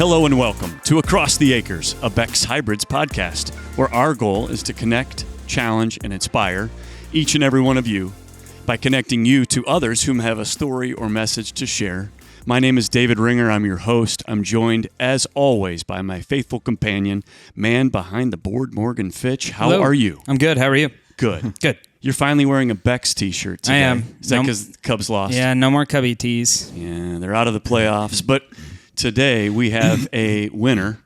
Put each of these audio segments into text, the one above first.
Hello and welcome to Across the Acres, a Beck's Hybrids podcast, where our goal is to connect, challenge, and inspire each and every one of you by connecting you to others whom have a story or message to share. My name is David Ringer. I'm your host. I'm joined, as always, by my faithful companion, man behind the board, Morgan Fitch. How Hello. are you? I'm good. How are you? Good. Good. You're finally wearing a Beck's t-shirt today. I am. Is that because the Cubs lost? Yeah, no more Cubby tees. Yeah, they're out of the playoffs. But today we have a winner,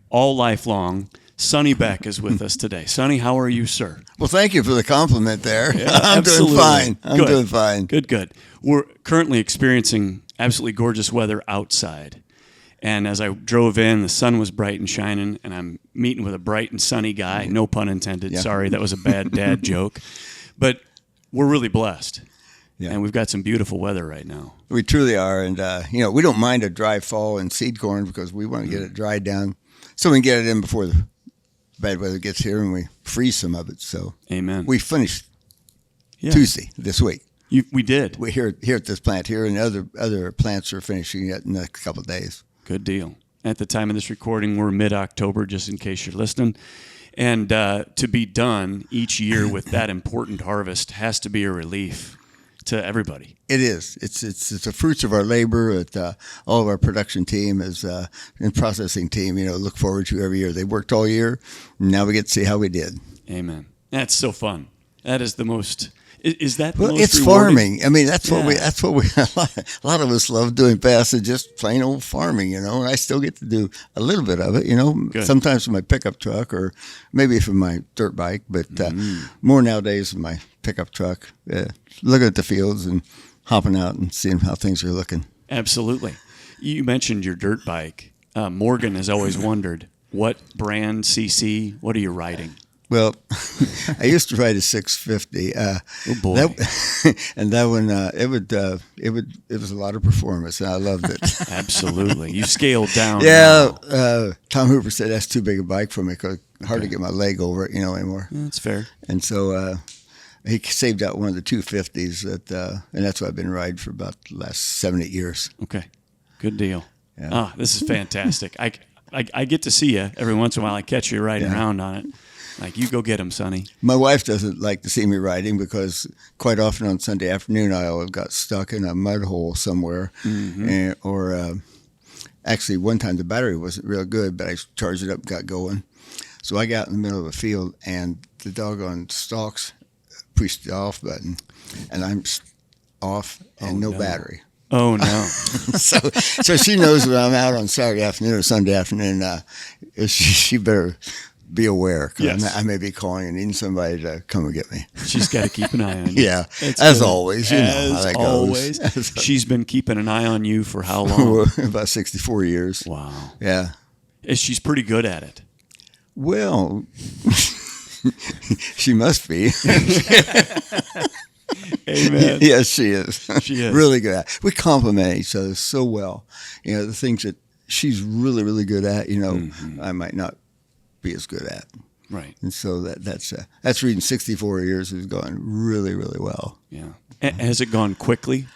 all lifelong. Sonny Beck is with us today. Sonny, how are you, sir? Well, thank you for the compliment there. Yeah, I'm absolutely. doing fine. I'm Good. doing fine. Good. We're currently experiencing absolutely gorgeous weather outside. And as I drove in, the sun was bright and shining, and I'm meeting with a bright and sunny guy. No pun intended. Yeah. Sorry, that was a bad dad joke. But we're really blessed. Yeah. And we've got some beautiful weather right now. We truly are. And, we don't mind a dry fall in seed corn because we want to get it dried down so we can get it in before the bad weather gets here and we freeze some of it. So Amen. we finished Yeah. Tuesday this week. We did. We're here at this plant here, and other plants are finishing it in the next couple of days. Good deal. At the time of this recording, we're mid-October, just in case you're listening. And to be done each year with that important harvest has to be a relief to everybody. It is. It's the fruits of our labor. All of our production team and processing team. Look forward to every year. They worked all year. And now we get to see how we did. Amen. That's so fun. That is the most. Is that the Well, most it's rewarding? farming. I mean, that's what we. Yeah. That's what we. A lot of us love doing past and just plain old farming. And I still get to do a little bit of it. Good. Sometimes with my pickup truck or maybe for my dirt bike, but more nowadays with my pickup truck. Looking at the fields and hopping out and seeing how things are looking. Absolutely. You mentioned your dirt bike. Morgan has always wondered what brand CC. What are you riding? Well, I used to ride a 650. Oh boy! And that one, it was a lot of performance, and I loved it. Absolutely. You scaled down. Yeah, now. Tom Hooper said that's too big a bike for me because hard to get my leg over it, anymore. That's fair. And so he saved out one of the 250s and that's what I've been riding for about the last 7-8 years. Okay. Good deal. Yeah. This is fantastic. I get to see you every once in a while. I catch you riding around on it. Like, you go get him, Sonny. My wife doesn't like to see me riding because quite often on Sunday afternoon I'll have got stuck in a mud hole somewhere. Mm-hmm. Actually, one time the battery wasn't real good, but I charged it up, got going. So I got in the middle of the field, and the doggone stalks pushed the off button, and I'm off and no battery. Oh, no. So she knows when I'm out on Saturday afternoon or Sunday afternoon, she better be aware. Yes. I may be calling and needing somebody to come and get me. She's got to keep an eye on you. Yeah, It's as good. always. You know how As that always. goes. She's been keeping an eye on you for how long? About 64 years. Wow. Yeah. She's pretty good at it. Well, she must be. Amen. Yes, she is. She is. Really good at it. We complement each other so well. The things that she's really, really good at, I might not be as good at. Right. And so that's reading 64 years is going really, really well. Yeah. Has it gone quickly?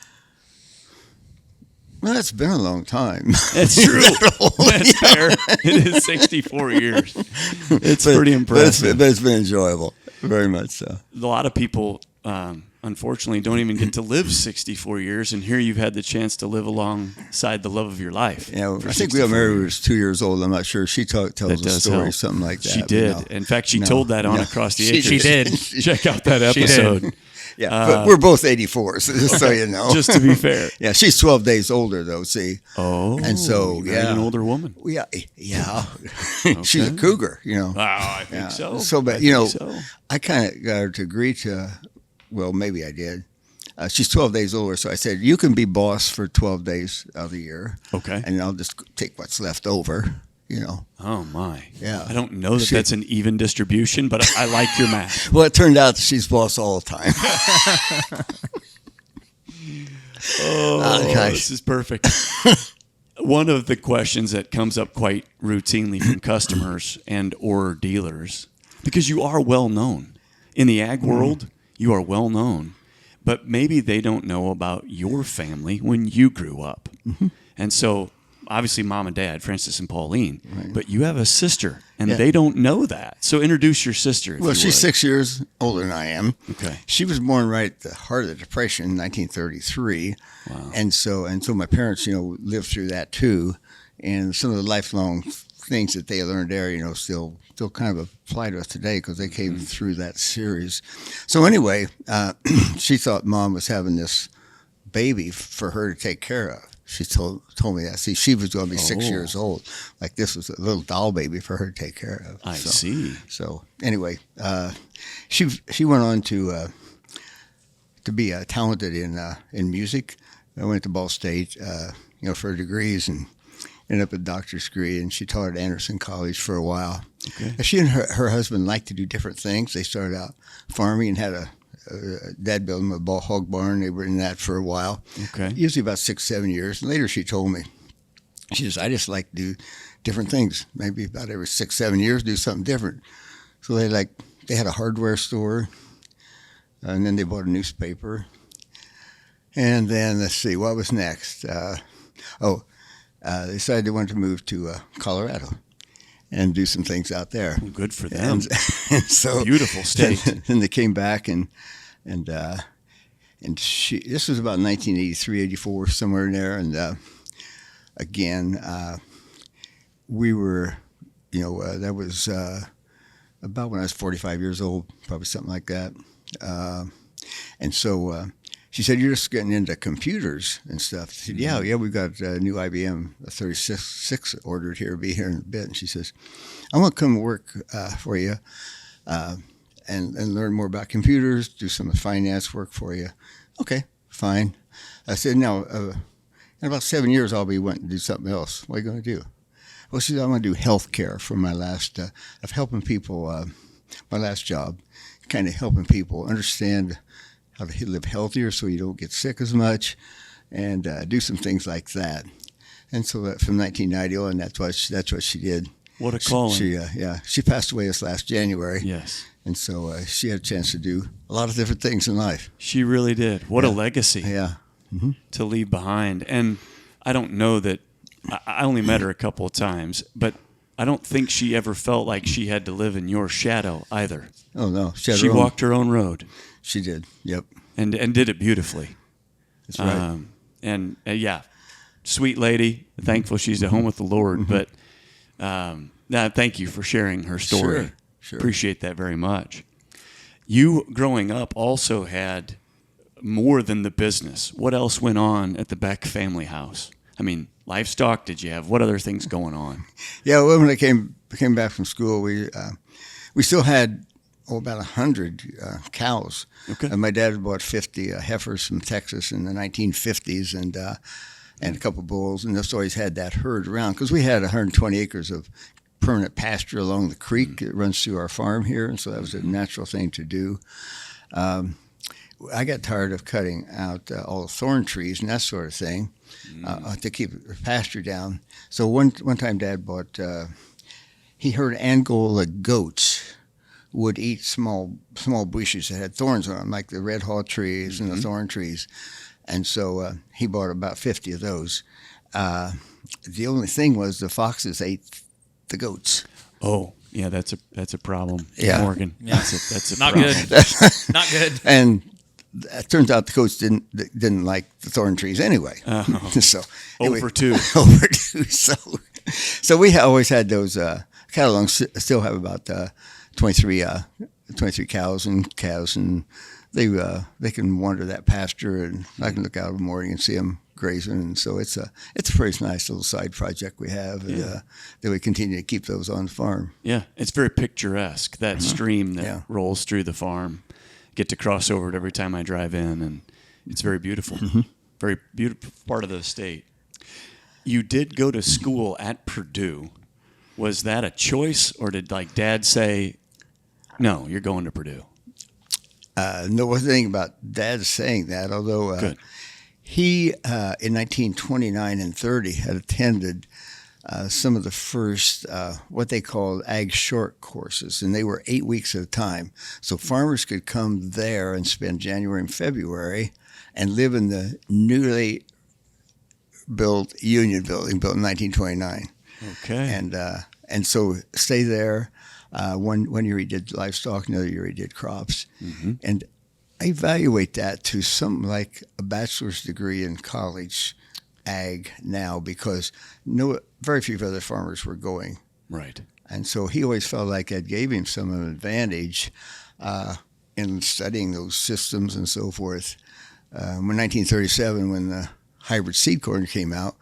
Well, it's been a long time. That's true. That's fair. It is 64 years. It's pretty impressive. But it's been enjoyable. Very much so. A lot of people, unfortunately, don't even get to live 64 years, and here you've had the chance to live alongside the love of your life. I think we got married when we were 2 years old. I'm not sure. She tells a story, help. something like that. She did. In fact, she told that on Across the Acres. She did. Check out that episode. Yeah, but we're both 84, so just so you know. Just to be fair. Yeah, she's 12 days older, though, see. Oh, and so, you're an older woman. Yeah. She's a cougar, Wow, I think so. So, but, I kind of got her to agree to, well, maybe I did. She's 12 days older, so I said, you can be boss for 12 days of the year. Okay. And I'll just take what's left over, Oh, my. Yeah. I don't know that that's an even distribution, but I like your math. Well, it turned out that she's boss all the time. This is perfect. One of the questions that comes up quite routinely from customers and or dealers, because you are well known. In the ag world, you are well known, but maybe they don't know about your family when you grew up. Mm-hmm. And so obviously mom and dad, Francis and Pauline, Right. but you have a sister, and they don't know that. So introduce your sister. If Well, you she's would. 6 years older than I am. Okay. She was born right at the heart of the Depression in 1933. Wow. And so my parents, lived through that too. And some of the lifelong things that they learned there, still kind of apply to us today because they came through that series. So anyway, she thought mom was having this baby for her to take care of. She told me that. See, she was going to be 6 years old. Like this was a little doll baby for her to take care of. I see. So anyway, she went on to be talented in music. I went to Ball State, for degrees and ended up a doctor's degree. And she taught at Anderson College for a while. Okay. She and her husband liked to do different things. They started out farming and had a dad built them a hog barn. They were in that for a while. Okay. Usually about 6-7 years. And later she told me, she says, I just like to do different things. Maybe about every 6-7 years, do something different. So they had a hardware store, and then they bought a newspaper. And then, let's see, what was next? They decided they wanted to move to Colorado and do some things out there. Well, good for them. And so beautiful state. And they came back and this was about 1983, 84, somewhere in there. And again, we were, that was about when I was 45 years old, probably something like that. And so she said, "You're just getting into computers and stuff." I said, yeah, we've got a new IBM 36 ordered here, be here in a bit. And she says, "I want to come work for you and learn more about computers, do some finance work for you." Okay, fine. I said, "Now, in about 7 years, I'll be wanting to do something else. What are you going to do?" Well, she said, "I want to do healthcare for my last, of helping people, my last job, kind of helping people understand how to live healthier so you don't get sick as much and do some things like that." And so from 1990 on, that's what she did. What a calling. She passed away this last January. Yes. And so she had a chance to do a lot of different things in life. She really did. What a legacy to leave behind. And I don't know that, I only met her a couple of times, but I don't think she ever felt like she had to live in your shadow either. Oh, no. She walked her own road. She did, yep. And did it beautifully. That's right. Sweet lady. Thankful she's at home with the Lord. But thank you for sharing her story. Sure. Appreciate that very much. You, growing up, also had more than the business. What else went on at the Beck family house? I mean, livestock did you have? What other things going on? Yeah, well, when I came back from school, we still had about 100 cows. Okay. And my dad had bought 50 heifers from Texas in the 1950s and a couple bulls, and just always had that herd around because we had 120 acres of permanent pasture along the creek that runs through our farm here, and so that was a natural thing to do. I got tired of cutting out all the thorn trees and that sort of thing to keep the pasture down. So one time Dad bought, he heard Angola goats would eat small bushes that had thorns on them, like the red haw trees and the thorn trees. And so he bought about 50 of those. The only thing was the foxes ate the goats. Oh, yeah, that's a problem, Yeah. Morgan. Yeah. That's a Not problem. good. Not good. And it turns out the goats didn't like the thorn trees anyway. So anyway, Over two. over two. So we always had those cattle. Still have about 23 cows and calves, and they can wander that pasture, and I can look out in the morning and see them grazing. And so it's a very nice little side project we have, and that we continue to keep those on the farm. Yeah, it's very picturesque, that stream that rolls through the farm. Get to cross over it every time I drive in, and it's very beautiful. Very beautiful part of the state. You did go to school at Purdue. Was that a choice, or did Dad say, "No, you're going to Purdue"? No, wasn't anything about Dad saying that, although Good. he, in 1929 and 30, had attended some of the first, what they called ag short courses, and they were 8 weeks at a time. So farmers could come there and spend January and February and live in the newly built Union Building, built in 1929. Okay. And so stay there. One year he did livestock, another year he did crops. Mm-hmm. And I evaluate that to something like a bachelor's degree in college ag now, because very few other farmers were going. Right. And so he always felt like that gave him some advantage in studying those systems and so forth. In 1937, when the hybrid seed corn came out,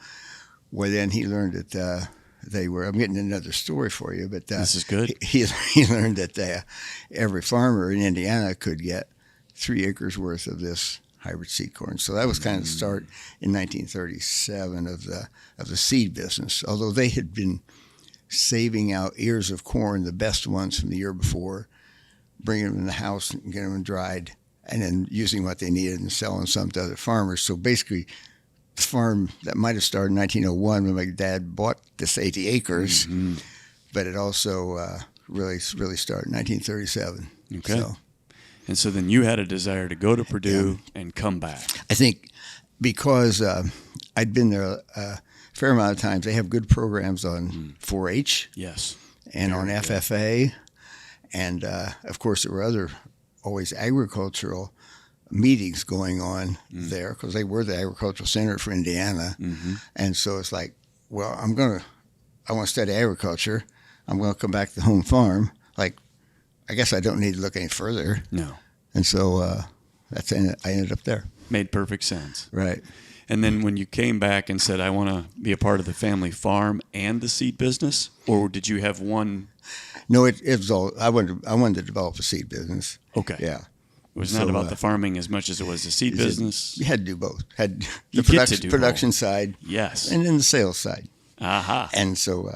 well, then he learned that they were. I'm getting another story for you, but this is good. He learned that every farmer in Indiana could get 3 acres worth of this hybrid seed corn. So that was kind of the start in 1937 of the seed business. Although they had been saving out ears of corn, the best ones from the year before, bringing them in the house and getting them dried, and then using what they needed and selling some to other farmers. So basically, the farm that might have started in 1901 when my dad bought this 80 acres, but it also really started in 1937. Okay. And so then you had a desire to go to Purdue and come back. I think because I'd been there a fair amount of times. They have good programs on 4-H. Yes. And on FFA. And, of course, there were always agricultural meetings going on there, because they were the agricultural center for Indiana. Mm-hmm. And so it's like, well, I want to study agriculture. I'm going to come back to the home farm. Like, I guess I don't need to look any further. No. And so I ended up there. Made perfect sense. Right. And then when you came back and said, I want to be a part of the family farm and the seed business, or did you have one? No, it was all. I wanted to develop a seed business. Okay. Yeah. It was not about the farming as much as it was the seed business. You had to do both. Had you the production side, yes, and then the sales side. Aha. And so,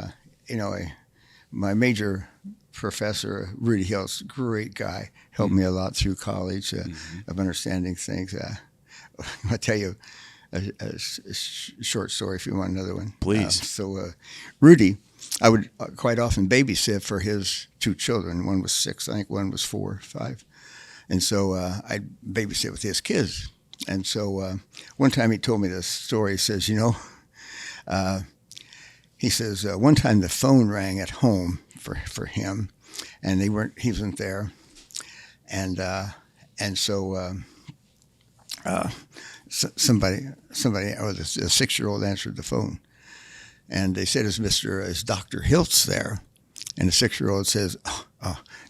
my major professor, Rudy Hill's a great guy, helped me a lot through college of understanding things. I'll tell you a short story if you want another one. Please. Rudy, I would quite often babysit for his 2 children. One was 6, I think one was 4, 5. And so I'd babysit with his kids. And so one time he told me this story. He says, one time the phone rang at home for him, and he wasn't there. And so somebody, or the 6-year-old answered the phone. And they said, is Dr. Hiltz there? And the 6-year-old says,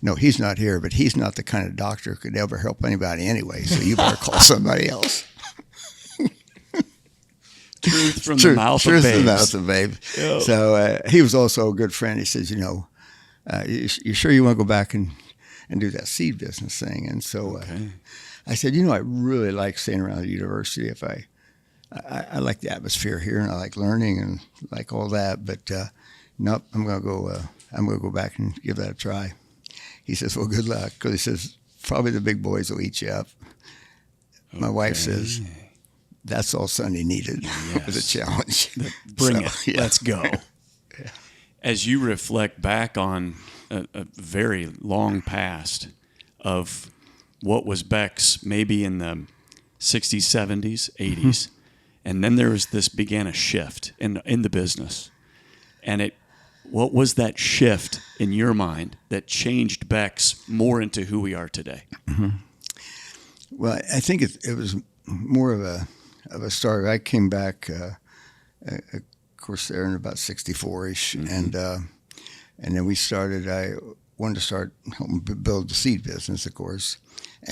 no, he's not here, but he's not the kind of doctor who could ever help anybody anyway, so you better call somebody else. Truth from the mouth of babes. Truth from the mouth of babes. Yep. So he was also a good friend. He says, you sure you want to go back and do that seed business thing? And so I said, I really like staying around the university. If I like the atmosphere here, and I like learning and like all that. But nope, I'm going to go back and give that a try. He says, well, good luck, because he says probably the big boys will eat you up. My wife says that's all Sonny needed was a challenge. Bring it. Yeah. Let's go. Yeah. As you reflect back on a very long past of what was Beck's maybe in the 60s, 70s, 80s, and then began a shift in the business. And what was that shift in your mind that changed Beck's more into who we are today? Mm-hmm. Well, I think it was more of a start. I came back, of course, there in about 64-ish, and then we started. I wanted to start helping build the seed business, of course,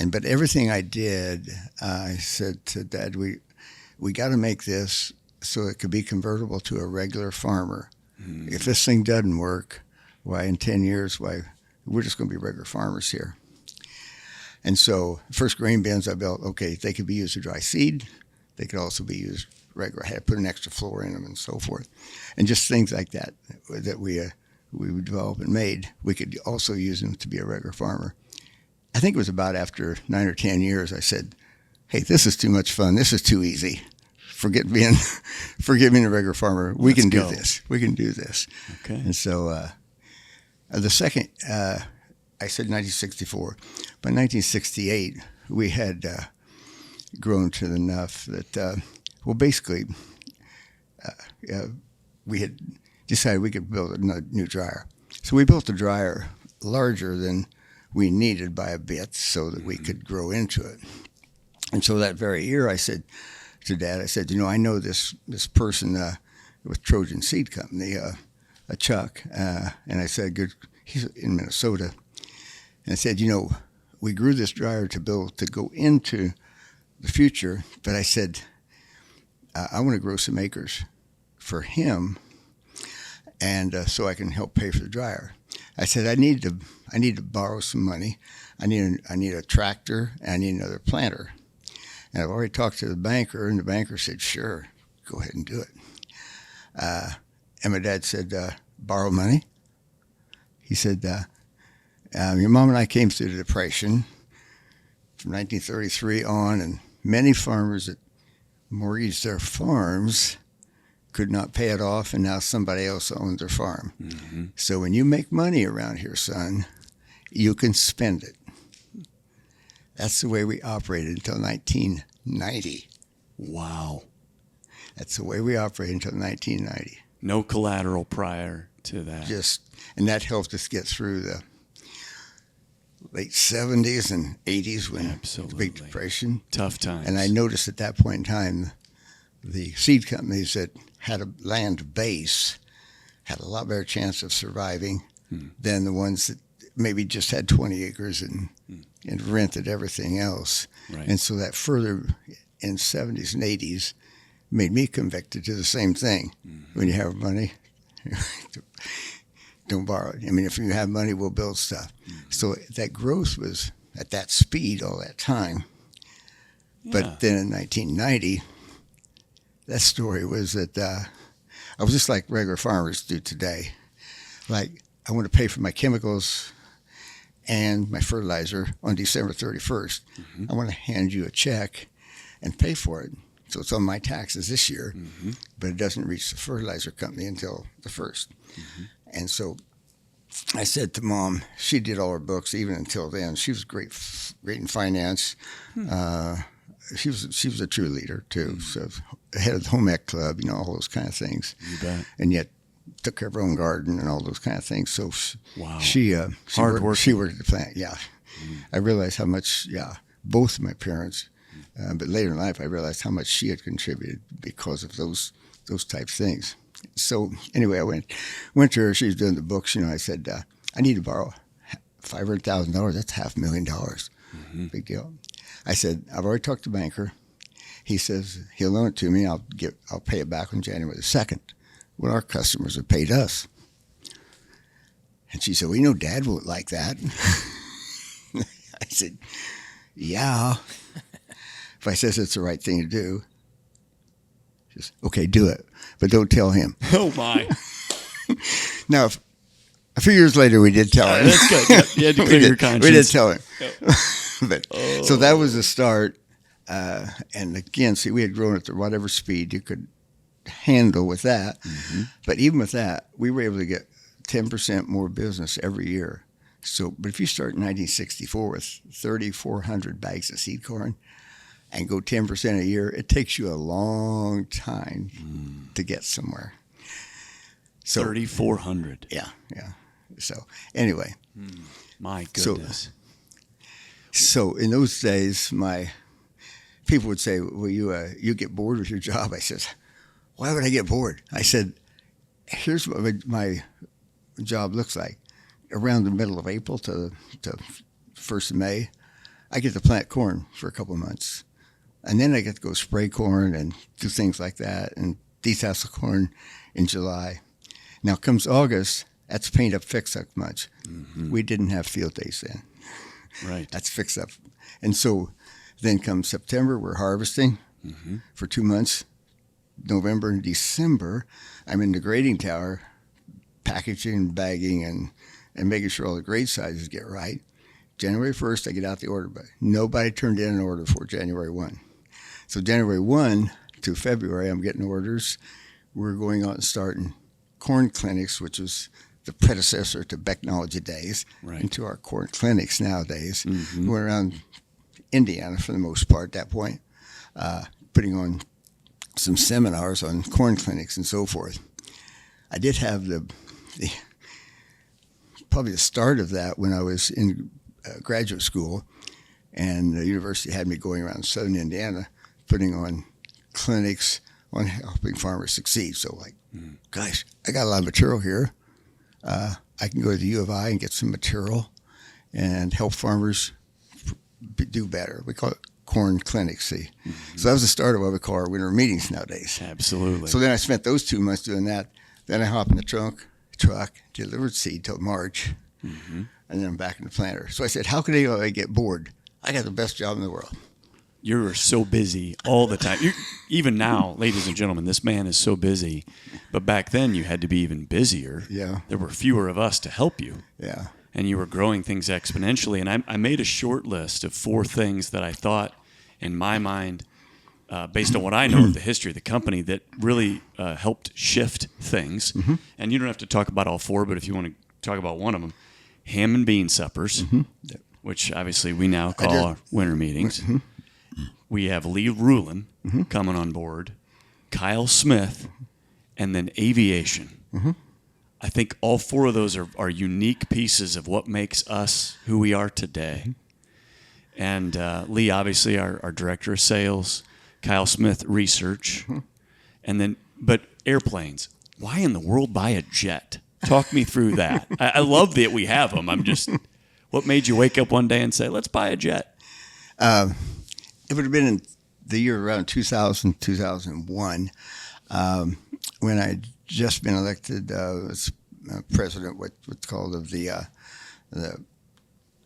but everything I did, I said to Dad, we got to make this so it could be convertible to a regular farmer. If this thing doesn't work, why in 10 years, we're just going to be regular farmers here. And so first grain bins I built, they could be used to dry seed. They could also be used regular. I had to put an extra floor in them and so forth. And just things like that we would develop and made. We could also use them to be a regular farmer. I think it was about after 9 or 10 years I said, hey, this is too much fun. This is too easy. Forget being a regular farmer. We can do this. We can do this. Okay. And so the second, I said 1964. By 1968, we had grown to enough that, basically, we had decided we could build a new dryer. So we built a dryer larger than we needed by a bit so that we could grow into it. And so that very year I said to Dad, I said, I know this person with Trojan Seed Company, a Chuck, and I said, good, he's in Minnesota. And I said, we grew this dryer to go into the future, but I said, I want to grow some acres for him, and so I can help pay for the dryer. I said, I need to borrow some money. I need a tractor, and I need another planter. And I've already talked to the banker, and the banker said, sure, go ahead and do it. And my dad said, borrow money? He said, your mom and I came through the Depression from 1933 on, and many farmers that mortgaged their farms could not pay it off, and now somebody else owns their farm. Mm-hmm. So when you make money around here, son, you can spend it. That's the way we operated until 1990. Wow. That's the way we operated until 1990. No collateral prior to that. And that helped us get through the late 70s and 80s when the Big Depression. Tough times. And I noticed at that point in time, the seed companies that had a land base had a lot better chance of surviving than the ones that maybe just had 20 acres and rented everything else. Right. And so that further in 70s and 80s made me convicted to the same thing. Mm-hmm. When you have money, don't borrow it. I mean, if you have money, we'll build stuff. Mm-hmm. So that growth was at that speed all that time. Yeah. But then in 1990, that story was that I was just like regular farmers do today. Like, I want to pay for my chemicals and my fertilizer on December 31st. Mm-hmm. I want to hand you a check and pay for it. So it's on my taxes this year, but it doesn't reach the fertilizer company until the 1st. Mm-hmm. And so I said to Mom, she did all her books even until then. She was great in finance. She was a true leader too. So head of the home ec club, all those kind of things. You bet. And yet took care of her own garden and all those kind of things. So wow. She hard work. She worked at the plant. Yeah. I realized how much. Yeah, both of my parents. But later in life, I realized how much she had contributed because of those type of things. So anyway, I went to her. She was doing the books. I said, I need to borrow $500,000. That's $500,000. Mm-hmm. Big deal. I said, I've already talked to the banker. He says he'll loan it to me. I'll pay it back on January the 2nd. Well, our customers have paid us. And she said, well, Dad won't like that. I said, yeah. If I says it's the right thing to do, just, okay, do it. But don't tell him. Oh, my. Now, a few years later, we did tell him. That's good. Yep. You had to clear your conscience. We did tell him. Yep. So that was the start. And again, see, we had grown at whatever speed you could handle with that. Mm-hmm. But even with that, we were able to get 10% more business every year. So, but if you start in 1964 with 3,400 bags of seed corn and go 10% a year, it takes you a long time to get somewhere. So 3,400. Yeah. So anyway. My goodness. So in those days, my people would say, well, you get bored with your job. I said, why would I get bored? I said, here's what my job looks like. Around the middle of April to 1st of May, I get to plant corn for a couple of months. And then I get to go spray corn and do things like that and detassel corn in July. Now comes August, that's paint up, fix up much. Mm-hmm. We didn't have field days then. Right. That's fix up. And so then comes September, we're harvesting for 2 months. November and December, I'm in the grading tower, packaging, bagging, and making sure all the grade sizes get right. January 1st, I get out the order book. Nobody turned in an order before January 1. So January 1 to February, I'm getting orders. We're going out and starting corn clinics, which was the predecessor to Becknology days, into our corn clinics nowadays. Mm-hmm. We're around Indiana for the most part at that point, putting on some seminars on corn clinics and so forth. I did have probably the start of that when I was in graduate school, and the university had me going around southern Indiana putting on clinics on helping farmers succeed. So gosh, I got a lot of material here. I can go to the U of I and get some material and help farmers do better. We call it corn clinics, see. Mm-hmm. So that was the start of what we call our winter meetings nowadays. Absolutely. So then I spent those 2 months doing that. Then I hopped in the truck, delivered seed till March, and then I'm back in the planter. So I said, how could I get bored? I got the best job in the world. You're so busy all the time. Even now, ladies and gentlemen, this man is so busy. But back then, you had to be even busier. Yeah. There were fewer of us to help you. Yeah. And you were growing things exponentially. And I made a short list of 4 things that I thought, in my mind, based on what I know of the history of the company, that really helped shift things. Mm-hmm. And you don't have to talk about all 4, but if you want to talk about one of them, ham and bean suppers, which obviously we now call our winter meetings. Mm-hmm. We have Lee Rulin coming on board, Kyle Smith, and then aviation. Mm-hmm. I think all 4 of those are unique pieces of what makes us who we are today. Mm-hmm. And Lee, obviously, our director of sales, Kyle Smith, research, and then, but airplanes. Why in the world buy a jet? Talk me through that. I love that we have them. What made you wake up one day and say, let's buy a jet? It would have been in the year around 2000, 2001, when I'd just been elected as president, what's called of the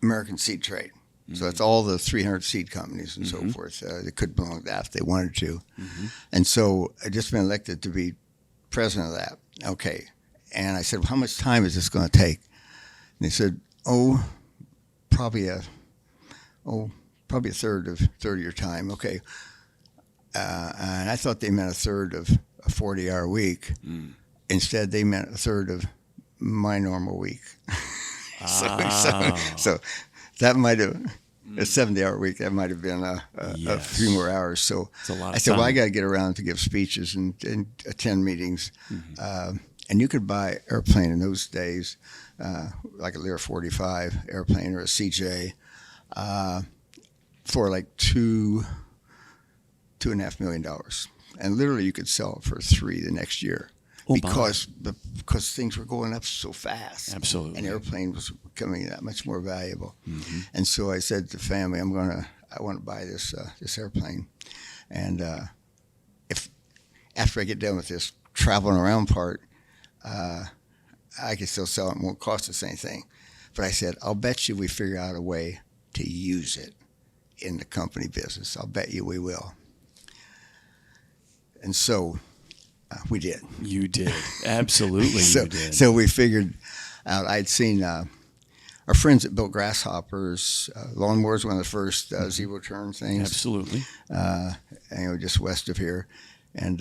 American Seed Trade. Mm-hmm. So that's all the 300 seed companies and so forth that could belong to that if they wanted to. Mm-hmm. And so I'd just been elected to be president of that. Okay. And I said, well, how much time is this going to take? And they said, probably a third of your time. Okay. And I thought they meant a third of a 40-hour week. Mm. Instead, they meant a third of my normal week. So that might have, a 70-hour week, that might have been a few more hours. So I said, well, I got to get around to give speeches and attend meetings. Mm-hmm. And you could buy airplane in those days, like a Lear 45 airplane or a CJ, for like $2.5 million, and literally you could sell it for $3 million the next year because things were going up so fast. Absolutely, and airplane was becoming that much more valuable. Mm-hmm. And so I said to the family, I want to buy this airplane, and if after I get done with this traveling around part, I can still sell it. It won't cost us anything. But I said, I'll bet you we figure out a way to use it in the company business. I'll bet you we will. And so we did. You did. Absolutely you did. So we figured out, I'd seen our friends that built grasshoppers. Lawnmowers, one of the first zero turn things. Absolutely. Just west of here. And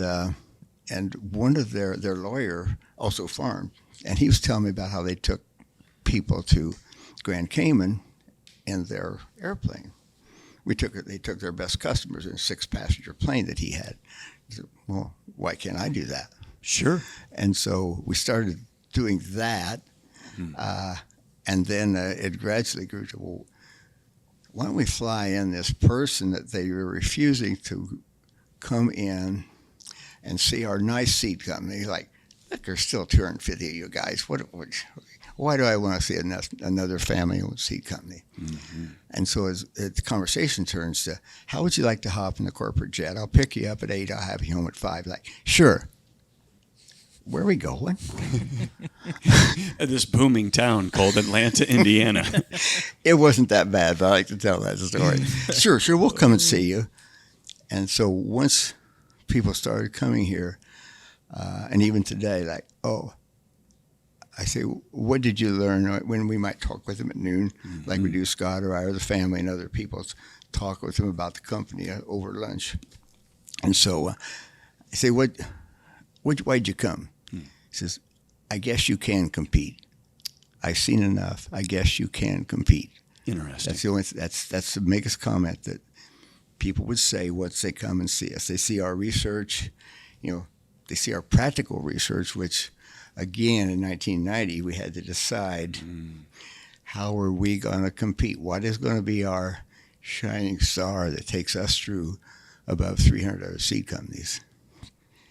one of their lawyer also farmed. And he was telling me about how they took people to Grand Cayman in their airplane. They took their best customers in a 6-passenger plane that he had. He said, well, why can't I do that? Sure. And so we started doing that, and then it gradually grew to, well, why don't we fly in this person that they were refusing to come in and see our nice seed company? Like, look, there's still 250 of you guys. Why do I want to see another family-owned seed company? Mm-hmm. And so as the conversation turns to, how would you like to hop in the corporate jet? I'll pick you up at 8. I'll have you home at 5. Like, sure. Where are we going? This booming town called Atlanta, Indiana. It wasn't that bad, but I like to tell that story. Sure, we'll come and see you. And so once people started coming here, and even today, like, I say, what did you learn? When we might talk with them at noon, like we do Scott or I or the family and other people, talk with them about the company over lunch. And so I say, why'd you come? He says, I guess you can compete. I've seen enough. I guess you can compete. Interesting. That's the biggest comment that people would say once they come and see us. They see our research, they see our practical research, which, again, in 1990, we had to decide how are we going to compete? What is going to be our shining star that takes us through above 300 other seed companies?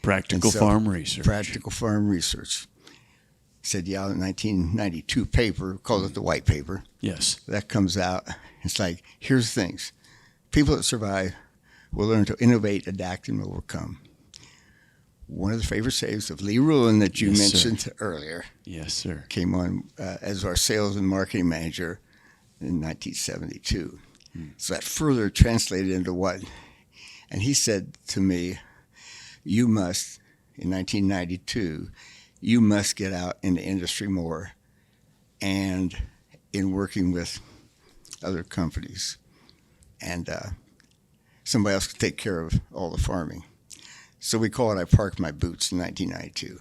Practical farm research. Practical farm research. Said, in 1992 paper, called it the white paper. Yes. That comes out. It's like, here's things. People that survive will learn to innovate, adapt, and overcome. One of the favorite saves of Lee Rulin that you mentioned earlier. Yes, sir. Came on as our sales and marketing manager in 1972. So that further translated into what? And he said to me, you must, in 1992, you must get out in the industry more and in working with other companies. And somebody else could take care of all the farming. So we call it I Parked My Boots in 1992.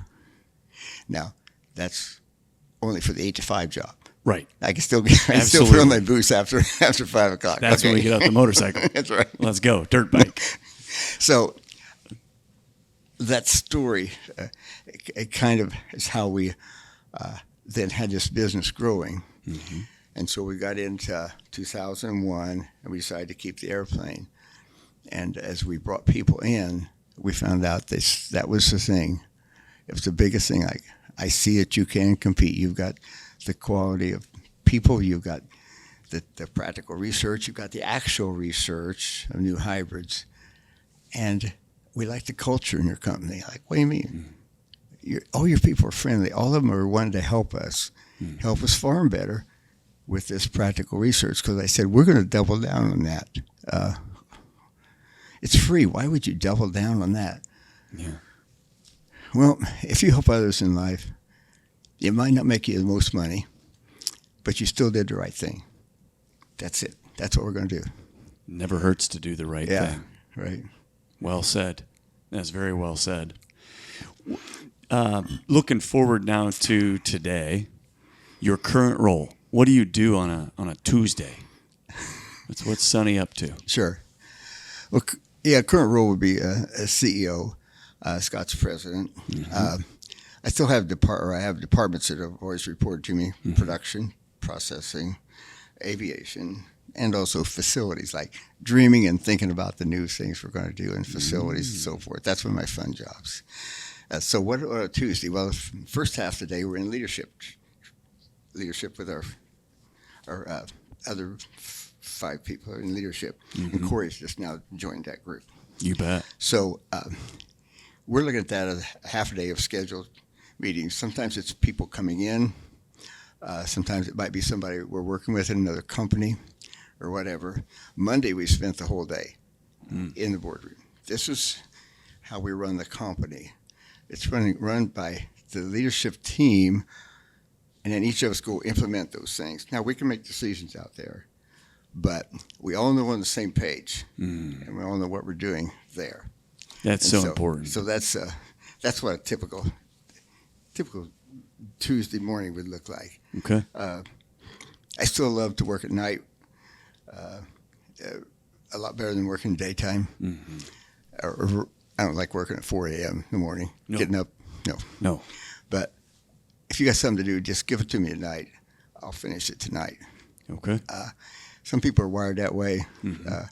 Now, that's only for the 8 to 5 job. Right. I can still put on my boots after 5 o'clock. That's when we get out the motorcycle. That's right. Let's go. Dirt bike. So that story, it kind of is how we then had this business growing. Mm-hmm. And so we got into 2001, and we decided to keep the airplane. And as we brought people in, we found out that was the thing. It was the biggest thing. I see it. You can compete. You've got the quality of people. You've got the practical research. You've got the actual research of new hybrids. And we like the culture in your company. Like, what do you mean? All your people are friendly. All of them are wanting to help us farm better with this practical research. Because I said, we're going to double down on that. It's free. Why would you double down on that? Yeah. Well, if you help others in life, it might not make you the most money, but you still did the right thing. That's it. That's what we're going to do. Never hurts to do the right thing. Right. Well said. That's very well said. Looking forward now to today, your current role. What do you do on a Tuesday? What's Sonny up to? Sure. Well, current role would be a CEO. Scott's president. Mm-hmm. I still have departments that have always reported to me: mm-hmm. production, processing, aviation, and also facilities, like dreaming and thinking about the new things we're going to do in facilities and so forth. That's one of my fun jobs. So what on a Tuesday? Well, the first half of the day we're in leadership with our other 5 people in leadership. Mm-hmm. And Corey's just now joined that group. You bet. So we're looking at that as half a day of scheduled meetings. Sometimes it's people coming in. Sometimes it might be somebody we're working with in another company or whatever. Monday, we spent the whole day in the boardroom. This is how we run the company. It's run by the leadership team, and then each of us go implement those things. Now, we can make decisions out there, but we all know we're on the same page, and we all know what we're doing there. That's so important. So that's what a typical Tuesday morning would look like. Okay. I still love to work at night, a lot better than working daytime. Mm-hmm. Or I don't like working at 4 a.m. in the morning. No. Getting up, no. But if you got something to do, just give it to me at night. I'll finish it tonight. Okay. Some people are wired that way. Mm-hmm.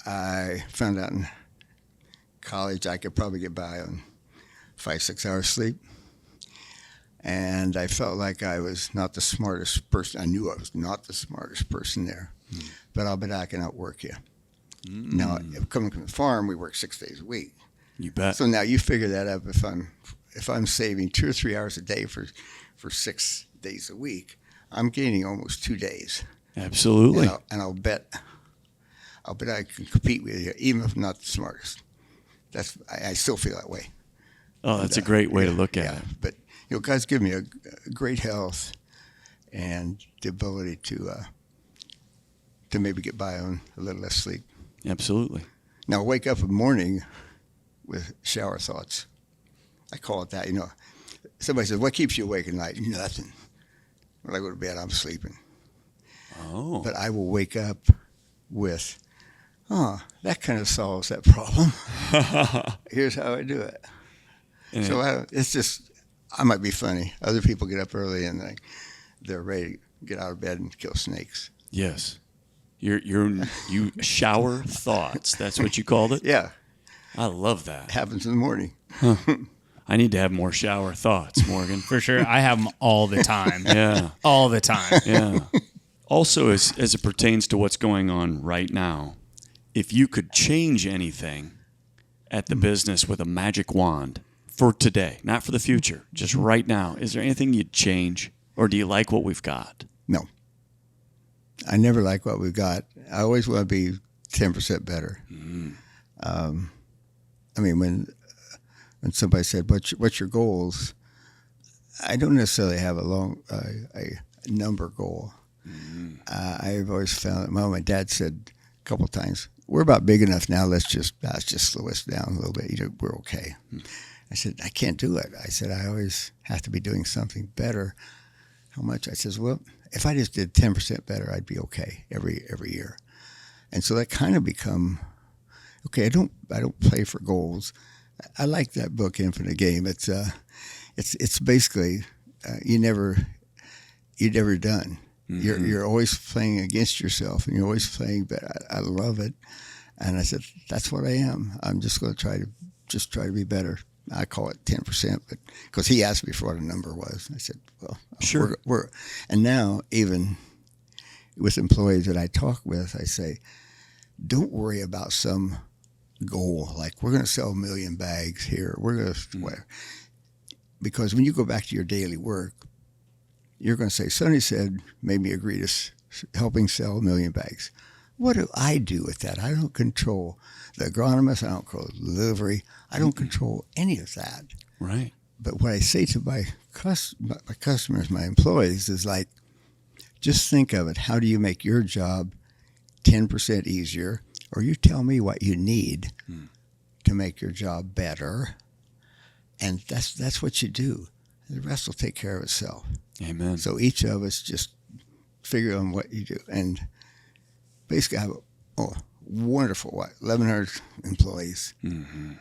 I found out in college I could probably get by on 5-6 hours sleep. And I felt like I was not the smartest person. I knew I was not the smartest person there. But I'll bet I can outwork you. Now, coming from the farm, we work 6 days a week. You bet. So now you figure that up. If I'm saving 2 or 3 hours a day for 6 days a week, I'm gaining almost 2 days. Absolutely. And I'll bet I can compete with you, even if I'm not the smartest. I still feel that way. Oh, that's a great way to look at it. But God's given me a great health and the ability to maybe get by on a little less sleep. Absolutely. Now, wake up in the morning with shower thoughts. I call it that. Somebody says, "What keeps you awake at night?" Nothing. When I go to bed, I'm sleeping. Oh. But I will wake up with oh, that kind of solves that problem. Here's how I do it. So it's just, I might be funny. Other people get up early and they're ready to get out of bed and kill snakes. Yes. You shower thoughts. That's what you called it? Yeah. I love that. It happens in the morning. Huh. I need to have more shower thoughts, Morgan. For sure. I have them all the time. Yeah. All the time. Yeah. Also, as it pertains to what's going on right now, if you could change anything at the business with a magic wand for today, not for the future, just right now, is there anything you'd change, or do you like what we've got? No. I never like what we've got. I always want to be 10% better. I mean, when somebody said, "What's your goals?" I don't necessarily have a number goal. I've always found that. My dad said a couple of times, "We're about big enough now. Let's just slow us down a little bit. We're okay." I said, "I can't do it." I said, "I always have to be doing something better." How much? I says, "Well, if I just did 10% better, I'd be okay every year." And so that kind of become okay. I don't play for goals. I like that book, Infinite Game. It's basically you're never done. You're always playing against yourself, and you're always playing. But I love it, and I said that's what I am. I'm just going to try to be better. I call it 10%, but because he asked me for what a number was, I said, "Well, sure." And now even with employees that I talk with, I say, don't worry about some goal like we're going to sell 1 million bags here. We're going to because when you go back to your daily work, you're going to say, Sonny made me agree to helping sell 1 million bags. What do I do with that? I don't control the agronomist. I don't control delivery. I don't control any of that. Right. But what I say to my customers, my employees, is like, just think of it. How do you make your job 10% easier? Or you tell me what you need to make your job better. And that's what you do. The rest will take care of itself. Amen. So each of us just figure on what you do. And basically I have a wonderful 1,100 employees. Mm-hmm.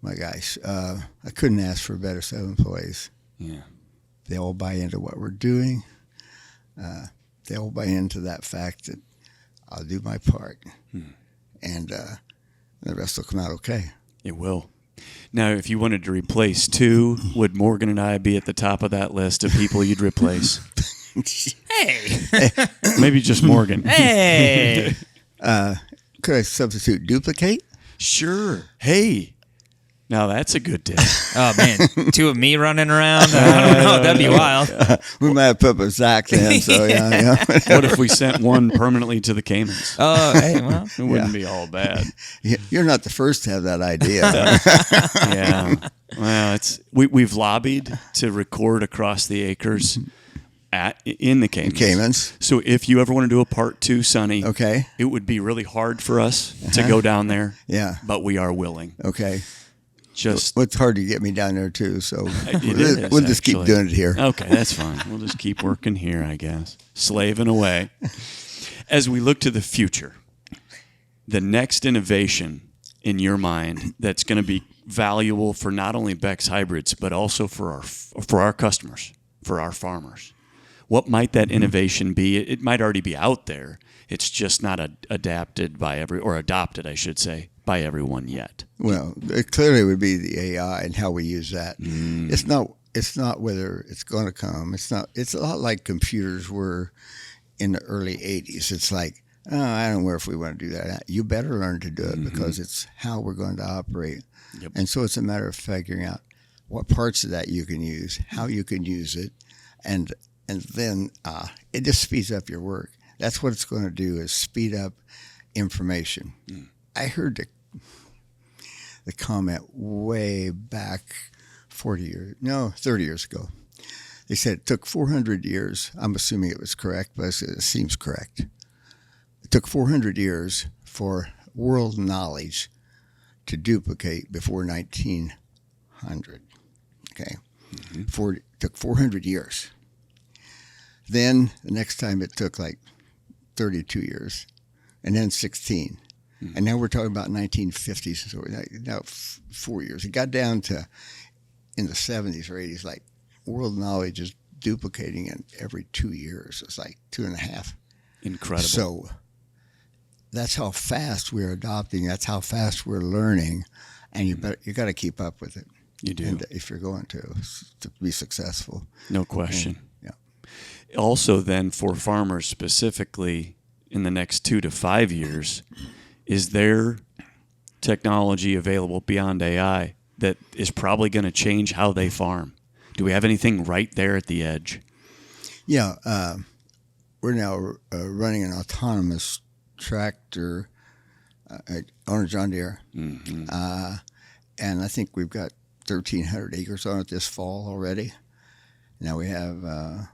My gosh, I couldn't ask for a better set of employees. Yeah. They all buy into what we're doing. They all buy into that fact that I'll do my part, and the rest will come out okay. It will. Now, if you wanted to replace two, would Morgan and I be at the top of that list of people you'd replace? Hey. Maybe just Morgan. Hey. Could I substitute duplicate? Sure. Hey. Now that's a good day. Oh, man. Two of me running around? I don't know. That'd be wild. We might have put a Zach then, so yeah. What if we sent one permanently to the Caymans? Oh, hey, well. It wouldn't be all bad. You're not the first to have that idea. Yeah. Well, we've lobbied to record across the acres in the Caymans. So if you ever want to do a part 2, Sonny, okay, it would be really hard for us to go down there. Yeah. But we are willing. Okay. Just it's hard to get me down there too, so we'll just keep doing it here. Okay, that's fine. We'll just keep working here, I guess. Slaving away. As we look to the future, the next innovation in your mind that's going to be valuable for not only Beck's Hybrids, but also for our customers, for our farmers. What might that innovation be? It might already be out there. It's just not adopted, I should say, by everyone yet. Well, it clearly would be the AI and how we use that. It's not whether it's going to come. It's a lot like computers were in the early 80s. It's like, I don't know if we want to do that. You better learn to do it because it's how we're going to operate. Yep. And so it's a matter of figuring out what parts of that you can use, how you can use it, and then it just speeds up your work. That's what it's going to do, is speed up information. I heard the comment way back 30 years ago. They said it took 400 years. I'm assuming it was correct, but it seems correct. It took 400 years for world knowledge to duplicate before 1900. Okay, it took 400 years. Then the next time it took like 32 years, and then 16. And now we're talking about 1950s. So now 4 years. It got down to in the 70s or 80s, like world knowledge is duplicating it every 2 years. It's like 2.5. Incredible. So that's how fast we're adopting. That's how fast we're learning, and you got to keep up with it. You do, and if you're going to be successful. No question. Yeah. Also, then for farmers specifically, in the next 2 to 5 years, is there technology available beyond AI that is probably going to change how they farm? Do we have anything right there at the edge? Yeah, we're now running an autonomous tractor on a John Deere, and I think we've got 1,300 acres on it this fall already. Now we have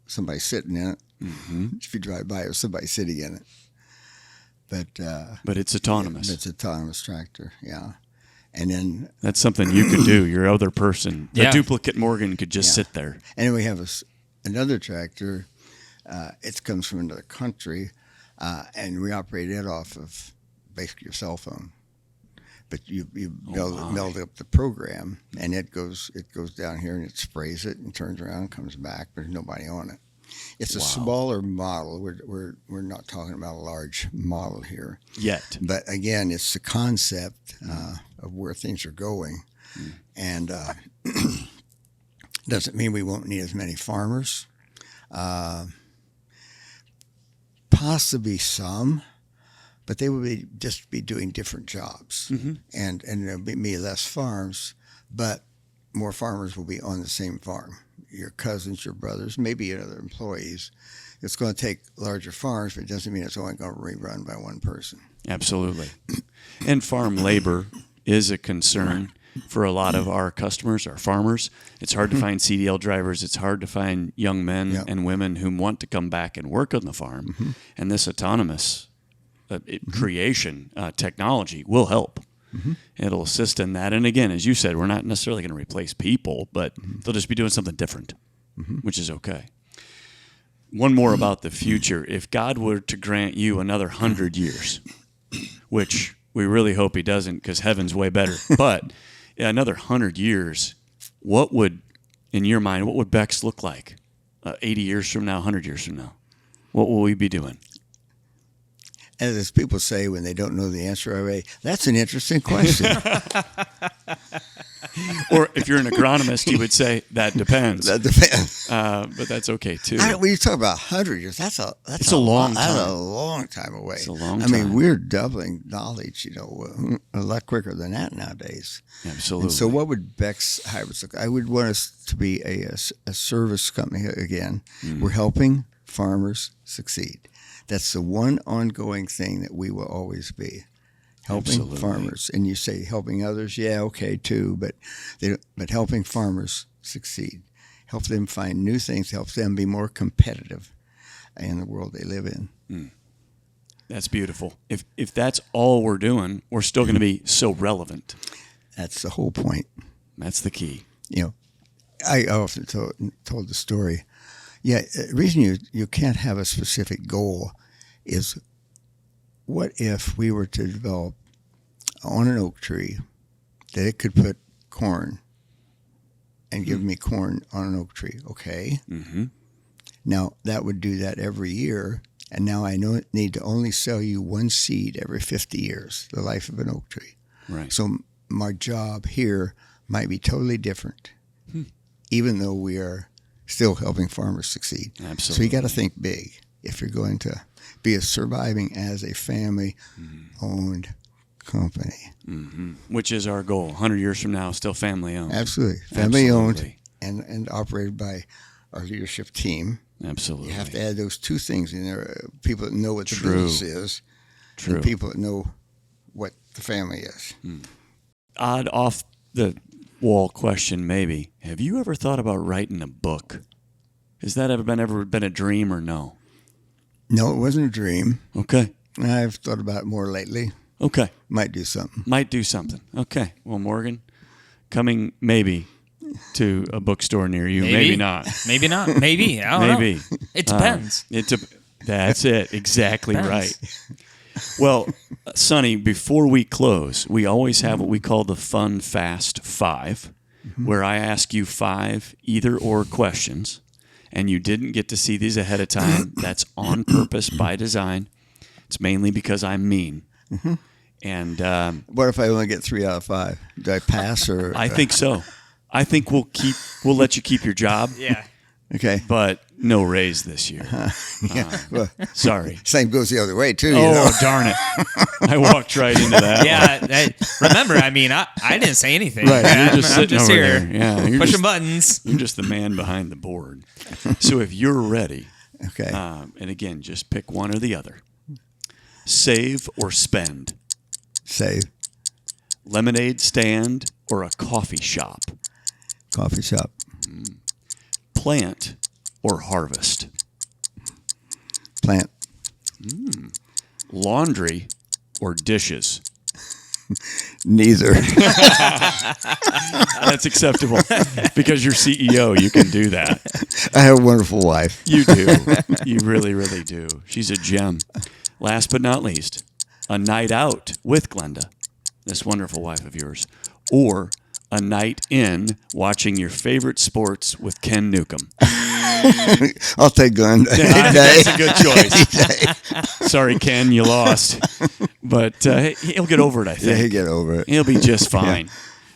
somebody sitting in it. If you drive by, there's somebody sitting in it. But it's autonomous. It's an autonomous tractor, yeah. And then that's something you could do. Your other person, the Yeah. duplicate Morgan, could just sit there. And then we have another tractor. It comes from another country, and we operate it off of basically your cell phone. But you meld up the program, and it goes down here and it sprays it and turns around and comes back. There's nobody on it. It's a smaller model. We're not talking about a large model here yet. But again, it's the concept of where things are going, and doesn't mean we won't need as many farmers. Possibly some. But they will just be doing different jobs, and there'll be less farms, but more farmers will be on the same farm. Your cousins, your brothers, maybe other employees. It's going to take larger farms, but it doesn't mean it's only going to be run by one person. Absolutely. And farm labor is a concern for a lot of our customers, our farmers. It's hard to find CDL drivers. It's hard to find young men and women who want to come back and work on the farm. And this autonomous creation technology will help. It'll assist in that. And again, as you said, we're not necessarily going to replace people, but they'll just be doing something different, which is okay. One more about the future. If God were to grant you another 100 years, which we really hope he doesn't because heaven's way better, but another 100 years, what would, in your mind, what would Beck's look like 80 years from now, 100 years from now? What will we be doing? As people say when they don't know the answer, that's an interesting question. Or if you're an agronomist, you would say that depends. That depends. But that's okay too. When you talk about 100 years, that's a long time. That's a long time away. It's a long time. I mean, we're doubling knowledge, a lot quicker than that nowadays. Absolutely. And so, what would Beck's hybrids look? I would want us to be a service company again. We're helping farmers succeed. That's the one ongoing thing that we will always be, helping farmers. And you say helping others, yeah, okay, too, but helping farmers succeed, help them find new things, help them be more competitive in the world they live in. That's beautiful. If that's all we're doing, we're still going to be so relevant. That's the whole point. That's the key. I often told the story. Yeah, the reason you can't have a specific goal is, what if we were to develop on an oak tree that it could put corn and give me corn on an oak tree? Okay. Now, that would do that every year, and now I need to only sell you one seed every 50 years, the life of an oak tree. Right. So my job here might be totally different, even though we are still helping farmers succeed. Absolutely. So you got to think big if you're going to be surviving as a family-owned company. Which is our goal. 100 years from now, still family-owned. Absolutely. Family-owned and operated by our leadership team. Absolutely. You have to add those two things in there. People that know what the business is. True. And people that know what the family is. Odd off the wall question, maybe. Have you ever thought about writing a book? Has that ever been a dream or no? No, it wasn't a dream. Okay. I've thought about it more lately. Okay. Might do something. Okay. Well, Morgan, coming maybe to a bookstore near you. Maybe not. Maybe not. Maybe. I don't know. It depends. That's it. Exactly right. Well, Sonny, before we close, we always have what we call the Fun Fast 5, where I ask you 5 either-or questions, and you didn't get to see these ahead of time. That's on purpose by design. It's mainly because I'm mean. And What if I only get 3 out of 5? Do I pass or? I think so. I think we'll let you keep your job. Yeah. Okay. But no raise this year. Well, Sorry. same goes the other way too. Oh, darn it. I walked right into that. Yeah. Remember, I mean, I didn't say anything. Right. You're just I'm sitting just over here there. Yeah. You're pushing just, buttons. you're just the man behind the board. So if you're ready, Okay. and again, just pick one or the other. Save or spend? Save. Lemonade stand or a coffee shop? Coffee shop. Plant or harvest? Plant. Laundry or dishes? Neither. That's acceptable. Because you're CEO, you can do that. I have a wonderful wife. You do. You really, really do. She's a gem. Last but not least, a night out with Glenda, this wonderful wife of yours, or a night in watching your favorite sports with Ken Newcomb. I'll take Glenn. That's a good choice. Sorry, Ken, you lost. But he'll get over it, I think. Yeah, he'll get over it. He'll be just fine.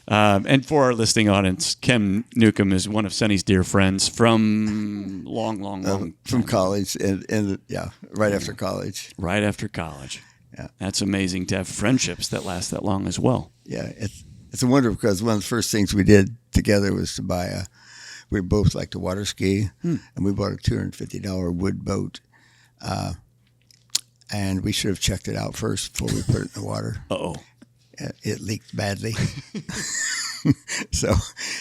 And for our listening audience, Ken Newcomb is one of Sonny's dear friends from long From college and right after college. right after college. Yeah. That's amazing to have friendships that last that long as well. Yeah, it's a wonder because one of the first things we did together was to buy we both like to water ski, and we bought a $250 wood boat. And we should have checked it out first before we put it in the water. Uh-oh. It leaked badly. So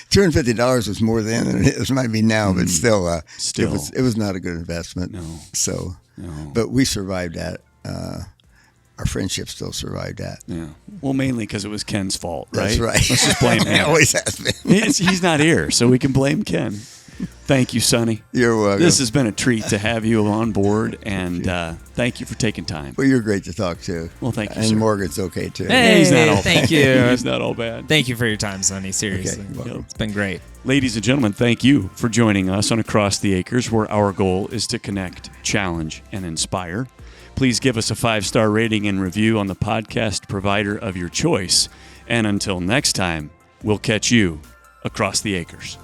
$250 was more then than it might be now, but still. It was not a good investment. No. So, No. but we survived that. Our friendship still survived that. Yeah. Well, mainly because it was Ken's fault, right? That's right. Let's just blame It him. always has been. He's not here, so we can blame Ken. Thank you, Sonny. You're welcome. This has been a treat to have you on board, and thank you for taking time. Well, you're great to talk to. Well, thank you, And sir. Morgan's okay, too. Hey, He's not all thank bad. you. He's not all bad. Thank you for your time, Sonny. Seriously. Okay, welcome. It's been great. Ladies and gentlemen, thank you for joining us on Across the Acres, where our goal is to connect, challenge, and inspire. Please give us a 5-star rating and review on the podcast provider of your choice. And until next time, we'll catch you across the acres.